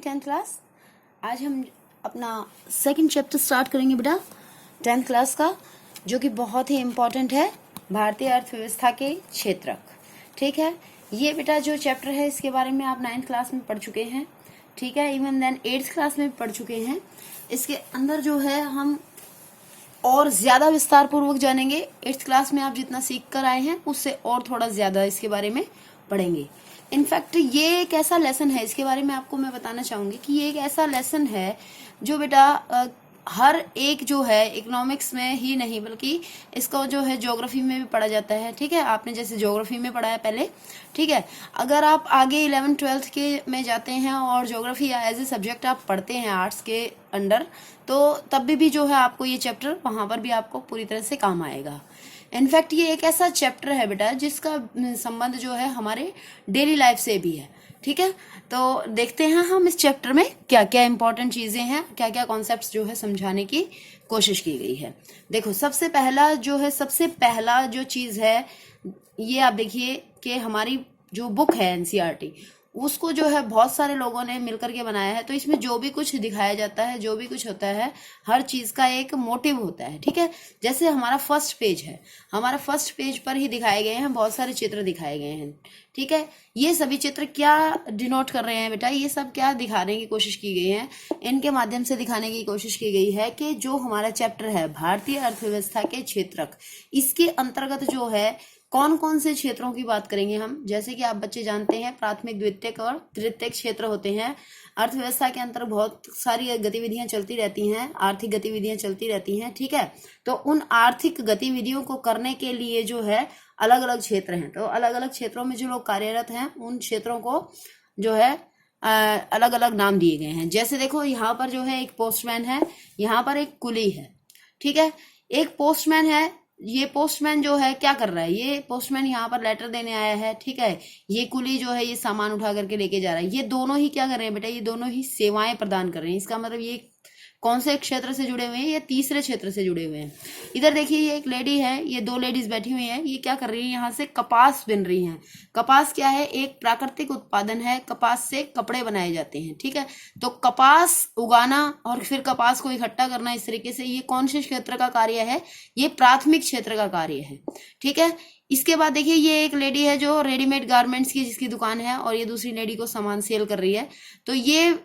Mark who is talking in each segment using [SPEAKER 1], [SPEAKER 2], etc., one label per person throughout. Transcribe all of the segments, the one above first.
[SPEAKER 1] Tenth class. आज हम अपना सेकंड चैप्टर स्टार्ट करेंगे बेटा टेंथ क्लास का, जो कि बहुत ही इम्पोर्टेंट है, भारतीय अर्थव्यवस्था के क्षेत्रक। ठीक है, ये बेटा जो चैप्टर है इसके बारे में आप 9th क्लास में पढ़ चुके हैं। ठीक है, इवन देन 8th क्लास में भी पढ़ चुके हैं। इसके अंदर जो है हम और ज्यादा विस्तार पूर्वक जानेंगे। 8th क्लास में आप जितना सीख कर आए हैं उससे और थोड़ा ज्यादा इसके बारे में पढ़ेंगे। इनफैक्ट ये एक ऐसा लेसन है, इसके बारे में आपको मैं बताना चाहूंगी कि ये एक ऐसा लेसन है जो बेटा हर एक जो है इकोनॉमिक्स में ही नहीं बल्कि इसको जो है ज्योग्राफी में भी पढ़ा जाता है। ठीक है, आपने जैसे ज्योग्राफी में पढ़ा है पहले। ठीक है, अगर आप आगे 11th-12th के में जाते हैं और ज्योग्राफी एज ए सब्जेक्ट आप पढ़ते हैं आर्ट्स के अंडर, तो तब भी जो है आपको ये चैप्टर वहां पर भी आपको पूरी तरह से काम आएगा। इनफैक्ट ये एक ऐसा चैप्टर है बेटा जिसका संबंध जो है हमारे डेली लाइफ से भी है। ठीक है, तो देखते हैं हम इस चैप्टर में क्या क्या इंपॉर्टेंट चीजें हैं, क्या क्या कॉन्सेप्ट्स जो है समझाने की कोशिश की गई है। देखो, सबसे पहला जो चीज है ये आप देखिए कि हमारी जो बुक है एनसीईआरटी, उसको जो है बहुत सारे लोगों ने मिलकर के बनाया है। तो इसमें जो भी कुछ दिखाया जाता है, जो भी कुछ होता है, हर चीज का एक मोटिव होता है। ठीक है, जैसे हमारा फर्स्ट पेज है, हमारा फर्स्ट पेज पर ही दिखाए गए हैं बहुत सारे चित्र दिखाए गए हैं। ठीक है, ये सभी चित्र क्या डिनोट कर रहे हैं बेटा, ये सब क्या दिखाने की कोशिश की गई है, इनके माध्यम से दिखाने की कोशिश की गई है कि जो हमारा चैप्टर है भारतीय अर्थव्यवस्था के क्षेत्रक, इसके अंतर्गत जो है कौन कौन से क्षेत्रों की बात करेंगे हम। जैसे कि आप बच्चे जानते हैं प्राथमिक, द्वितीयक और तृतीयक क्षेत्र होते हैं। अर्थव्यवस्था के अंतर बहुत सारी गतिविधियां चलती रहती हैं, आर्थिक गतिविधियां चलती रहती हैं। ठीक है, तो उन आर्थिक गतिविधियों को करने के लिए जो है अलग अलग क्षेत्र हैं। तो अलग अलग क्षेत्रों में जो लोग कार्यरत हैं उन क्षेत्रों को जो है अलग अलग नाम दिए गए हैं। जैसे देखो, यहाँ पर जो है एक पोस्टमैन है, यहाँ पर एक कुली है। ठीक है, एक पोस्टमैन है, ये पोस्टमैन जो है क्या कर रहा है, ये पोस्टमैन यहाँ पर लेटर देने आया है। ठीक है, ये कुली जो है ये सामान उठा करके लेके जा रहा है। ये दोनों ही क्या कर रहे हैं बेटा, ये दोनों ही सेवाएं प्रदान कर रहे हैं। इसका मतलब ये कौन से क्षेत्र से जुड़े हुए हैं, ये तीसरे क्षेत्र से जुड़े हुए हैं। इधर देखिए, ये एक लेडी है, ये दो लेडीज बैठी हुई हैं, ये क्या कर रही है, यहाँ से कपास बिन रही हैं। कपास क्या है, एक प्राकृतिक उत्पादन है, कपास से कपड़े बनाए जाते हैं। ठीक है, तो कपास उगाना और फिर कपास को इकट्ठा करना, इस तरीके से ये कौन से क्षेत्र का कार्य है, ये प्राथमिक क्षेत्र का कार्य है। ठीक है, इसके बाद देखिए, ये एक लेडी है जो रेडीमेड गारमेंट्स की जिसकी दुकान है, और ये दूसरी लेडी को सामान सेल कर रही है। तो ये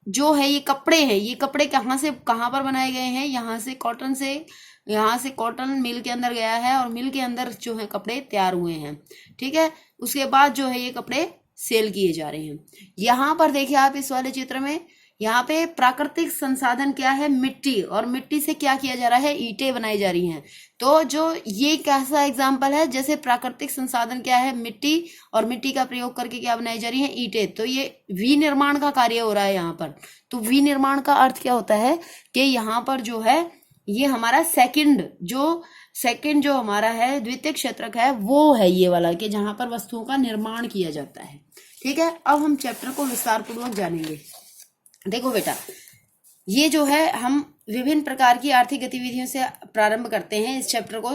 [SPEAKER 1] जो है ये कपड़े हैं, ये कपड़े कहाँ से कहाँ पर बनाए गए हैं, यहाँ से कॉटन मिल के अंदर गया है और मिल के अंदर जो है कपड़े तैयार हुए हैं। ठीक है, उसके बाद जो है ये कपड़े सेल किए जा रहे हैं। यहाँ पर देखिए आप इस वाले चित्र में, यहाँ पे प्राकृतिक संसाधन क्या है, मिट्टी, और मिट्टी से क्या किया जा रहा है, ईंटें बनाई जा रही हैं। तो जो ये कैसा एग्जाम्पल है, जैसे प्राकृतिक संसाधन क्या है, मिट्टी, और मिट्टी का प्रयोग करके क्या बनाई जा रही है, ईंटें। तो ये विनिर्माण का कार्य हो रहा है यहाँ पर। तो विनिर्माण का अर्थ क्या होता है कि यहाँ पर जो है ये हमारा सेकंड जो हमारा है द्वितीय क्षेत्रक है, वो है ये वाला कि जहां पर वस्तुओं का निर्माण किया जाता है। ठीक है, अब हम चैप्टर को विस्तार पूर्वक जानेंगे। देखो बेटा, ये जो है हम विभिन्न प्रकार की आर्थिक गतिविधियों से प्रारंभ करते हैं इस चैप्टर को।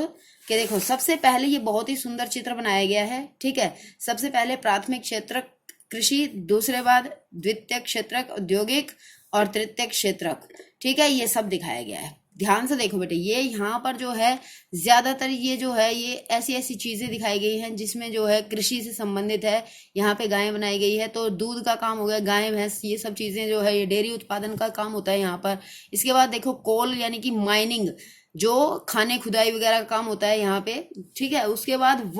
[SPEAKER 1] कि देखो, सबसे पहले ये बहुत ही सुंदर चित्र बनाया गया है। ठीक है, सबसे पहले प्राथमिक क्षेत्रक कृषि, दूसरे बाद द्वितीयक क्षेत्रक औद्योगिक, और तृतीयक क्षेत्रक। ठीक है, ये सब दिखाया गया है। ध्यान से देखो बेटे, ये यहाँ पर जो है ज्यादातर ये जो है ये ऐसी चीजें दिखाई गई हैं जिसमें जो है कृषि से संबंधित है। यहाँ पे गायें बनाई गई है, तो दूध का काम हो गया, गाय भैंस, ये सब चीजें जो है ये डेयरी उत्पादन का काम होता है यहाँ पर। इसके बाद देखो कोल यानी कि माइनिंग, जो खाने खुदाई वगैरह का काम होता है यहाँ पे। ठीक है, उसके बाद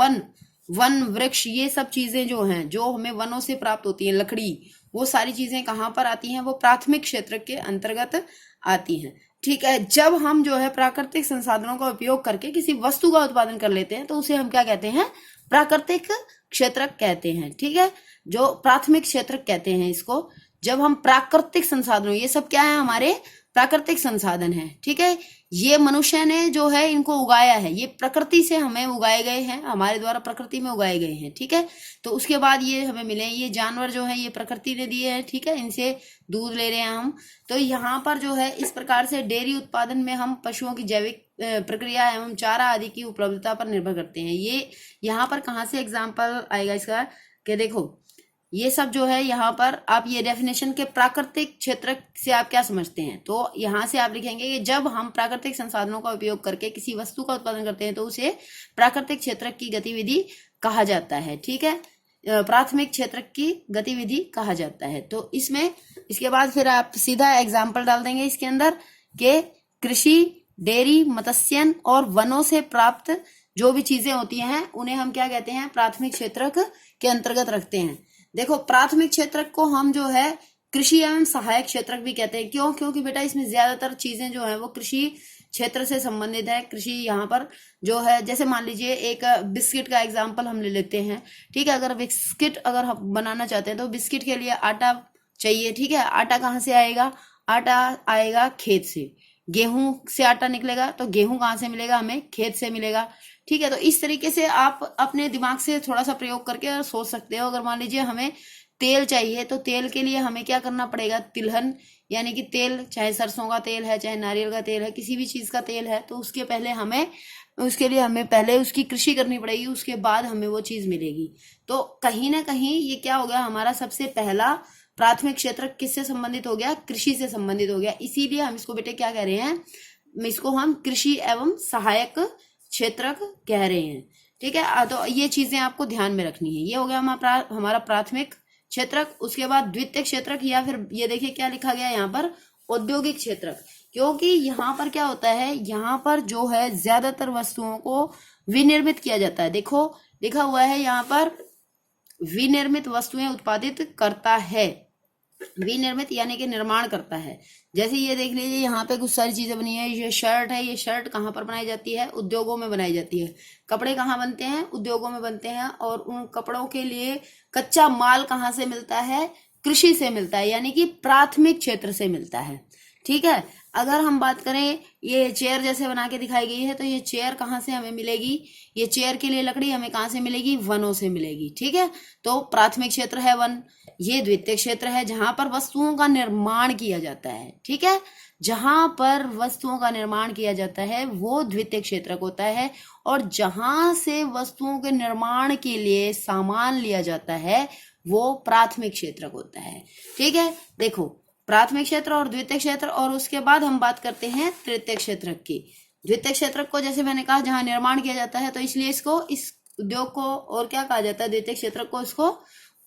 [SPEAKER 1] वन वृक्ष, ये सब चीजें जो हैं जो हमें वनों से प्राप्त होती है, लकड़ी, वो सारी चीजें कहाँ पर आती हैं, वो प्राथमिक क्षेत्र के अंतर्गत आती हैं। ठीक है, जब हम जो है प्राकृतिक संसाधनों का उपयोग करके किसी वस्तु का उत्पादन कर लेते हैं तो उसे हम क्या कहते हैं, प्राकृतिक क्षेत्रक कहते हैं। ठीक है, जो प्राथमिक क्षेत्रक कहते हैं इसको। जब हम प्राकृतिक संसाधनों, ये सब क्या है, हमारे प्राकृतिक संसाधन है। ठीक है, ये मनुष्य ने जो है इनको उगाया है, ये प्रकृति से हमें उगाए गए हैं, हमारे द्वारा प्रकृति में उगाए गए हैं। ठीक है, तो उसके बाद ये हमें मिले, ये जानवर जो है ये प्रकृति ने दिए हैं। ठीक है, इनसे दूध ले रहे हैं हम। तो यहाँ पर जो है इस प्रकार से डेयरी उत्पादन में हम पशुओं की जैविक प्रक्रिया एवं चारा आदि की उपलब्धता पर निर्भर करते हैं। ये यहाँ पर कहाँ से एग्जाम्पल आएगा इसका, कि देखो ये सब जो है यहाँ पर आप ये डेफिनेशन के प्राकृतिक क्षेत्र से आप क्या समझते हैं, तो यहाँ से आप लिखेंगे कि जब हम प्राकृतिक संसाधनों का उपयोग करके किसी वस्तु का उत्पादन करते हैं तो उसे प्राकृतिक क्षेत्र की गतिविधि कहा जाता है। ठीक है, प्राथमिक क्षेत्र की गतिविधि कहा जाता है। तो इसमें इसके बाद फिर आप सीधा एग्जाम्पल डाल देंगे इसके अंदर के कृषि, डेयरी, मत्स्यन और वनों से प्राप्त जो भी चीजें होती हैं उन्हें हम क्या कहते हैं, प्राथमिक क्षेत्र के अंतर्गत रखते हैं। देखो प्राथमिक क्षेत्र को हम जो है कृषि एवं सहायक क्षेत्र भी कहते हैं। क्यों? क्योंकि बेटा इसमें ज्यादातर चीजें जो है वो कृषि क्षेत्र से संबंधित है। कृषि यहाँ पर जो है, जैसे मान लीजिए एक बिस्किट का एग्जाम्पल हम ले लेते हैं। ठीक है, अगर बिस्किट अगर हम बनाना चाहते हैं तो बिस्किट के लिए आटा चाहिए। ठीक है, आटा कहाँ से आएगा? आटा आएगा खेत से। गेहूं से आटा निकलेगा तो गेहूं कहाँ से मिलेगा? हमें खेत से मिलेगा। ठीक है, तो इस तरीके से आप अपने दिमाग से थोड़ा सा प्रयोग करके सोच सकते हो। अगर मान लीजिए हमें तेल चाहिए तो तेल के लिए हमें क्या करना पड़ेगा? तिलहन, यानी कि तेल, चाहे सरसों का तेल है, चाहे नारियल का तेल है, किसी भी चीज का तेल है, तो उसके पहले हमें उसके लिए हमें पहले उसकी कृषि करनी पड़ेगी, उसके बाद हमें वो चीज मिलेगी। तो कहीं ना कहीं ये क्या हो गया, हमारा सबसे पहला प्राथमिक क्षेत्र किससे संबंधित हो गया? कृषि से संबंधित हो गया। इसीलिए हम इसको बेटे क्या कह रहे हैं? इसको हम कृषि एवं सहायक क्षेत्र कह रहे हैं। ठीक है, तो ये चीजें आपको ध्यान में रखनी है। ये हो गया हमारा प्राथमिक क्षेत्रक। उसके बाद द्वितीयक क्षेत्रक, या फिर ये देखिए क्या लिखा गया यहाँ पर, औद्योगिक क्षेत्रक। क्योंकि यहाँ पर क्या होता है, यहाँ पर जो है ज्यादातर वस्तुओं को विनिर्मित किया जाता है। देखो लिखा हुआ है यहाँ पर, विनिर्मित वस्तुएं उत्पादित करता है। विनिर्मित यानी कि निर्माण करता है। जैसे ये देख लीजिए यहाँ पे कुछ सारी चीजें बनी है। ये शर्ट है, ये शर्ट कहाँ पर बनाई जाती है? उद्योगों में बनाई जाती है। कपड़े कहाँ बनते हैं? उद्योगों में बनते हैं। और उन कपड़ों के लिए कच्चा माल कहाँ से मिलता है? कृषि से मिलता है, यानी कि प्राथमिक क्षेत्र से मिलता है। ठीक है, अगर हम बात करें, ये चेयर जैसे बना के दिखाई गई है, तो ये चेयर कहाँ से हमें मिलेगी? ये चेयर के लिए लकड़ी हमें कहाँ से मिलेगी? वनों से मिलेगी। ठीक है, तो प्राथमिक क्षेत्र है वन। ये द्वितीय क्षेत्र है जहां पर वस्तुओं का निर्माण किया जाता है। ठीक है, जहां पर वस्तुओं का निर्माण किया जाता है वो द्वितीय क्षेत्र होता है। और जहां से वस्तुओं के निर्माण के लिए सामान लिया जाता है वो प्राथमिक क्षेत्र होता है। ठीक है, देखो प्राथमिक क्षेत्र और द्वितीय क्षेत्र, और उसके बाद हम बात करते हैं तृतीय क्षेत्र की। द्वितीय क्षेत्र को जैसे मैंने कहा जहां निर्माण किया जाता है, तो इसलिए इसको, इस उद्योग को और क्या कहा जाता है? द्वितीय क्षेत्र को इसको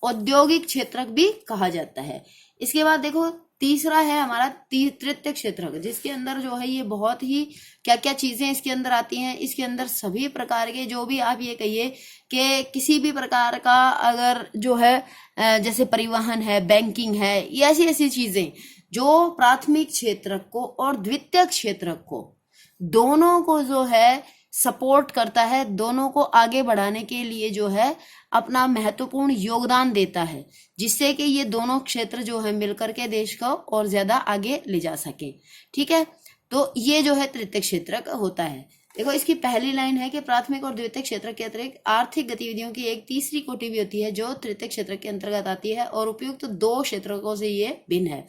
[SPEAKER 1] औद्योगिक क्षेत्र भी कहा जाता है। इसके बाद देखो तीसरा है हमारा तृतीय क्षेत्र, जिसके अंदर जो है ये बहुत ही क्या क्या चीजें इसके अंदर आती हैं। इसके अंदर सभी प्रकार के, जो भी आप ये कहिए कि किसी भी प्रकार का अगर जो है जैसे परिवहन है, बैंकिंग है, ये ऐसी ऐसी चीजें जो प्राथमिक क्षेत्र को और द्वितीय क्षेत्र को दोनों को जो है सपोर्ट करता है, दोनों को आगे बढ़ाने के लिए जो है अपना महत्वपूर्ण योगदान देता है, जिससे कि ये दोनों क्षेत्र जो है मिलकर के देश को और ज्यादा आगे ले जा सके। ठीक है, तो ये जो है तृतीय क्षेत्र का होता है। देखो इसकी पहली लाइन है कि प्राथमिक और द्वितीय क्षेत्र के अतिरिक्त आर्थिक गतिविधियों की एक तीसरी कोटि भी होती है जो तृतीय क्षेत्र के अंतर्गत आती है और उपयुक्त दो क्षेत्रों से ये भिन्न है।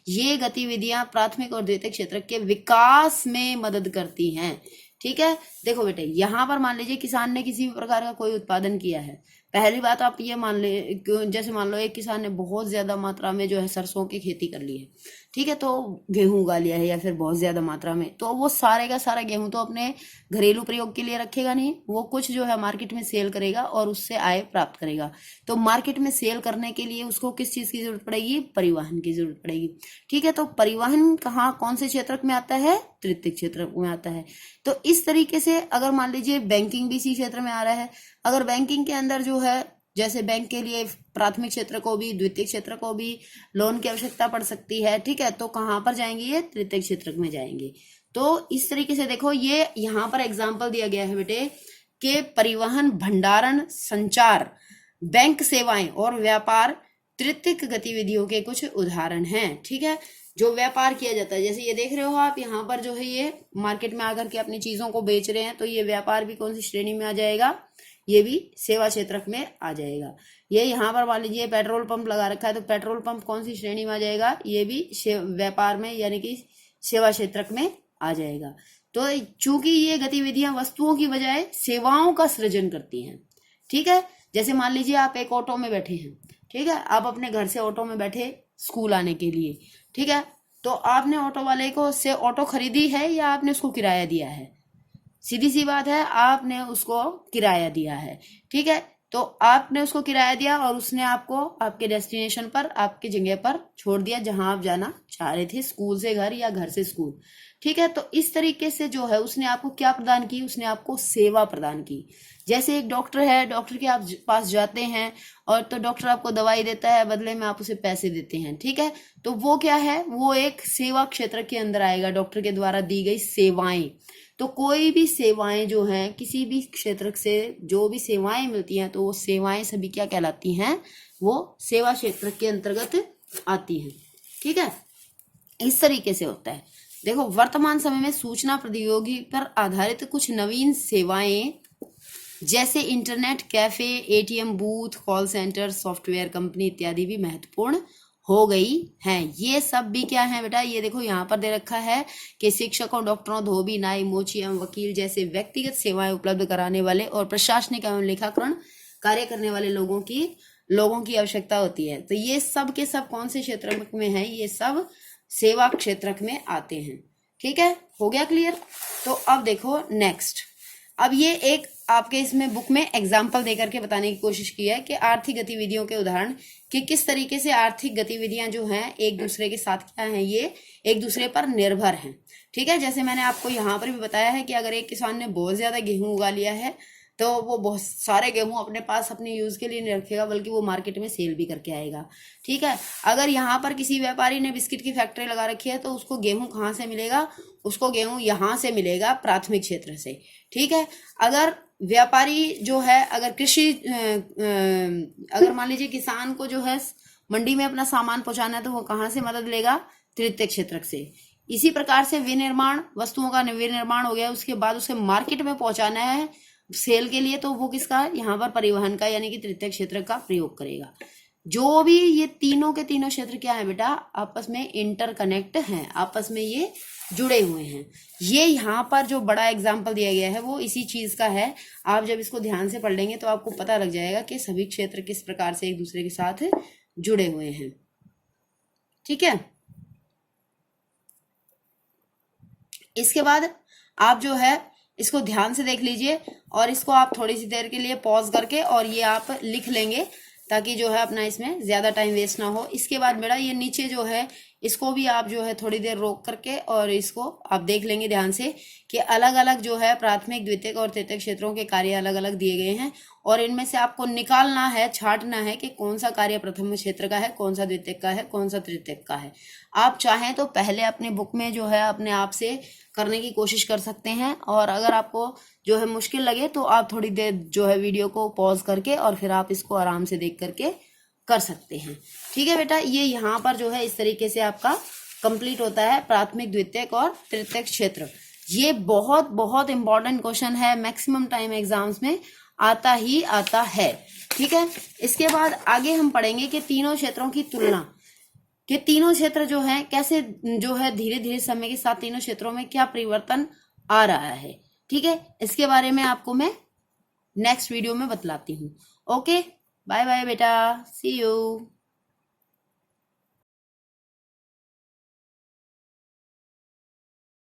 [SPEAKER 1] ये गतिविधियां प्राथमिक और द्वितीय क्षेत्र के विकास में मदद करती हैं। ठीक है, देखो बेटे यहाँ पर मान लीजिए किसान ने किसी भी प्रकार का कोई उत्पादन किया है। पहली बात आप ये मान ले, जैसे मान लो एक किसान ने बहुत ज्यादा मात्रा में जो है सरसों की खेती कर ली है। ठीक है, तो गेहूं उगा लिया है या फिर बहुत ज्यादा मात्रा में, तो वो सारे का सारा गेहूं तो अपने घरेलू प्रयोग के लिए रखेगा नहीं, वो कुछ जो है मार्केट में सेल करेगा और उससे आय प्राप्त करेगा। तो मार्केट में सेल करने के लिए उसको किस चीज की जरूरत पड़ेगी? परिवहन की जरूरत पड़ेगी। ठीक है, तो परिवहन कहाँ कौन से क्षेत्र में आता है? तृतीय क्षेत्र में आता है। तो इस तरीके से अगर मान लीजिए बैंकिंग भी इसी क्षेत्र में आ रहा है, अगर बैंकिंग के अंदर जो है जैसे बैंक के लिए प्राथमिक क्षेत्र को भी द्वितीय क्षेत्र को भी लोन की आवश्यकता पड़ सकती है। ठीक है, तो कहाँ पर जाएंगे? ये तृतीय क्षेत्र में जाएंगे। तो इस तरीके से देखो ये यहाँ पर एग्जाम्पल दिया गया है बेटे कि परिवहन, भंडारण, संचार, बैंक सेवाएं और व्यापार तृतीयक गतिविधियों के कुछ उदाहरण हैं। ठीक है, जो व्यापार किया जाता है, जैसे ये देख रहे हो आप यहाँ पर जो है ये मार्केट में आकर के अपनी चीजों को बेच रहे हैं, तो ये व्यापार भी कौन सी श्रेणी में आ जाएगा? ये भी सेवा क्षेत्र में आ जाएगा। ये यहाँ पर मान लीजिए पेट्रोल पंप लगा रखा है, तो पेट्रोल पंप कौन सी श्रेणी में आ जाएगा? ये भी व्यापार में यानी कि सेवा क्षेत्र में आ जाएगा। तो चूंकि ये गतिविधियां वस्तुओं की बजाय सेवाओं का सृजन करती हैं। ठीक है, जैसे मान लीजिए आप एक ऑटो में बैठे हैं, ठीक है, आप अपने घर से ऑटो में बैठे स्कूल आने के लिए, ठीक है, तो आपने ऑटो वाले को से ऑटो खरीदी है या आपने उसको किराया दिया है? सीधी सी बात है, आपने उसको किराया दिया है, ठीक है, तो आपने उसको किराया दिया और उसने आपको आपके डेस्टिनेशन पर, आपकी जगह पर छोड़ दिया जहां आप जाना चाह रहे थे, स्कूल से घर या घर से स्कूल, ठीक है। तो इस तरीके से जो है उसने आपको क्या प्रदान की, उसने आपको सेवा प्रदान की। जैसे एक डॉक्टर है, डॉक्टर के आप पास जाते हैं और तो डॉक्टर आपको दवाई देता है, बदले में आप उसे पैसे देते हैं, ठीक है, तो वो क्या है, वो एक सेवा क्षेत्र के अंदर आएगा, डॉक्टर के द्वारा दी गई सेवाएं। तो कोई भी सेवाएं जो हैं, किसी भी क्षेत्र से जो भी सेवाएं मिलती हैं, तो वो सेवाएं सभी क्या कहलाती हैं, वो सेवा क्षेत्र के अंतर्गत आती हैं, ठीक है। इस तरीके से होता है। देखो, वर्तमान समय में सूचना प्रौद्योगिकी पर आधारित कुछ नवीन सेवाएं जैसे internet cafe, ATM booth, call centre, software company इत्यादि भी महत्वपूर्ण हो गई हैं। ये सब भी क्या है बेटा, ये देखो यहाँ पर दे रखा है कि शिक्षकों, डॉक्टरों, धोबी, नाई, मोची एवं वकील जैसे व्यक्तिगत सेवाएं उपलब्ध कराने वाले और प्रशासनिक एवं लेखाकरण कार्य करने वाले लोगों की आवश्यकता होती है। तो ये सब के सब कौन से क्षेत्र में है, ये सब सेवा क्षेत्र में आते हैं, ठीक है, हो गया क्लियर। तो अब देखो नेक्स्ट, अब ये एक आपके इसमें बुक में एग्जाम्पल देकर के बताने की कोशिश की है कि आर्थिक गतिविधियों के उदाहरण, कि किस तरीके से आर्थिक गतिविधियां जो हैं एक दूसरे के साथ क्या हैं, ये एक दूसरे पर निर्भर हैं, ठीक है। जैसे मैंने आपको यहाँ पर भी बताया है कि अगर एक किसान ने बहुत ज्यादा गेहूं उगा लिया है, तो वो बहुत सारे गेहूं अपने पास अपने यूज के लिए नहीं रखेगा, बल्कि वो मार्केट में सेल भी करके आएगा, ठीक है। अगर यहाँ पर किसी व्यापारी ने बिस्किट की फैक्ट्री लगा रखी है, तो उसको गेहूं कहाँ से मिलेगा, उसको गेहूं यहाँ से मिलेगा, प्राथमिक क्षेत्र से, ठीक है। अगर व्यापारी जो है, अगर कृषि अगर मान लीजिए किसान को जो है मंडी में अपना सामान पहुंचाना है, तो वो कहाँ से मदद लेगा, तृतीय क्षेत्र से। इसी प्रकार से विनिर्माण, वस्तुओं का विनिर्माण हो गया, उसके बाद उसे मार्केट में पहुंचाना है सेल के लिए, तो वो किसका, यहाँ पर परिवहन का यानी कि तृतीय क्षेत्र का प्रयोग करेगा। जो भी ये तीनों के तीनों क्षेत्र क्या है बेटा, आपस में इंटरकनेक्ट हैं, आपस में ये जुड़े हुए हैं। ये यहाँ पर जो बड़ा एग्जाम्पल दिया गया है वो इसी चीज का है। आप जब इसको ध्यान से पढ़ लेंगे तो आपको पता लग जाएगा कि सभी क्षेत्र किस प्रकार से एक दूसरे के साथ जुड़े हुए हैं, ठीक है। इसके बाद आप जो है इसको ध्यान से देख लीजिए और इसको आप थोड़ी सी देर के लिए पॉज करके और ये आप लिख लेंगे, ताकि जो है अपना इसमें ज्यादा टाइम वेस्ट ना हो। इसके बाद बेटा ये नीचे जो है इसको भी आप जो है थोड़ी देर रोक करके और इसको आप देख लेंगे ध्यान से कि अलग अलग जो है प्राथमिक, द्वितीयक और तृतीयक क्षेत्रों के कार्य अलग अलग दिए गए हैं, और इनमें से आपको निकालना है, छांटना है कि कौन सा कार्य प्रथम क्षेत्र का है, कौन सा द्वितीयक का है, कौन सा तृतीयक का है। आप चाहें तो पहले अपने बुक में जो है अपने आप से करने की कोशिश कर सकते हैं, और अगर आपको जो है मुश्किल लगे तो आप थोड़ी देर जो है वीडियो को पॉज करके और फिर आप इसको आराम से देख करके कर सकते हैं, ठीक है बेटा। ये यहाँ पर जो है इस तरीके से आपका कंप्लीट होता है प्राथमिक, द्वितीयक और तृतीयक क्षेत्र। ये बहुत बहुत इंपॉर्टेंट क्वेश्चन है, मैक्सिमम टाइम एग्जाम्स में आता ही आता है, ठीक है। इसके बाद आगे हम पढ़ेंगे कि तीनों क्षेत्रों की तुलना, कि तीनों क्षेत्र जो है कैसे जो है धीरे धीरे समय के साथ तीनों क्षेत्रों में क्या परिवर्तन आ रहा है, ठीक है। इसके बारे में आपको मैं नेक्स्ट वीडियो में बतलाती हूँ। ओके, बाय बाय बेटा, सी यू।